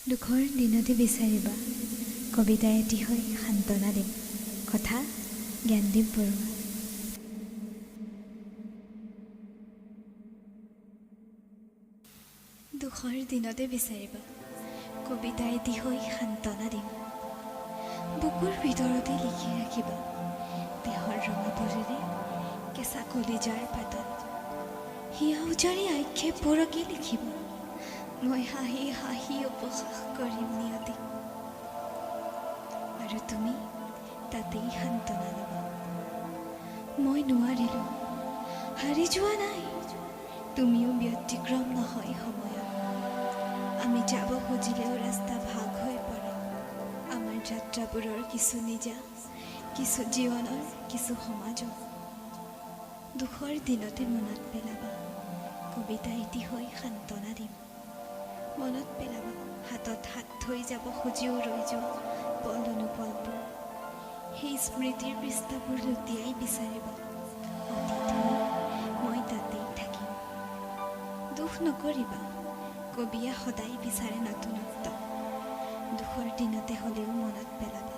দুখৰ দিনতে বিচাৰিবা কবিতা এটি হৈ সান্তনা দিম। কথা জ্ঞানদীপ বৰুৱা। দুখৰ দিনতে বিচাৰিবা কবিতা এটি হৈ সান্তনা দিম। বুকুৰ ভিতৰতে লিখি ৰাখিবা দেহৰ ৰঙা পৰেৰে কেঁচা কলিজাৰ পাতত হিয়া উজাৰি আক্ষেপ পৰকে লিখিবা। মই হাঁহি হাঁহি উপহাস কৰিম নিয়তি, আৰু তুমি তাতেই সান্তনা ল'বা। মই নোৱাৰিলোঁ, হাৰি যোৱা নাই, তুমিও ব্যতিক্ৰম নহয় সময়ত। আমি যাব খুজিলেও ৰাস্তা ভাগ হৈ পৰে। আমাৰ যাত্ৰাবোৰৰ কিছু নিজা, কিছু জীৱনৰ, কিছু সমাজৰ। দুখৰ দিনতে মনত পেলাবা কবিতা এটি হৈ সান্তনা দিম। মনত পেলাবা হাতত হাত থৈ যাব খুজিও ৰৈ যোৱা পল অনুপলবোৰ। সেই স্মৃতিৰ পৃষ্ঠাবোৰ লুটিয়াই বিচাৰিবা অতীত হৈ মই তাতেই থাকিম। দুখ নকৰিবা, কবিয়ে সদায় বিচাৰে নতুনত্ব। দুখৰ দিনতে হ'লেও মনত পেলাবা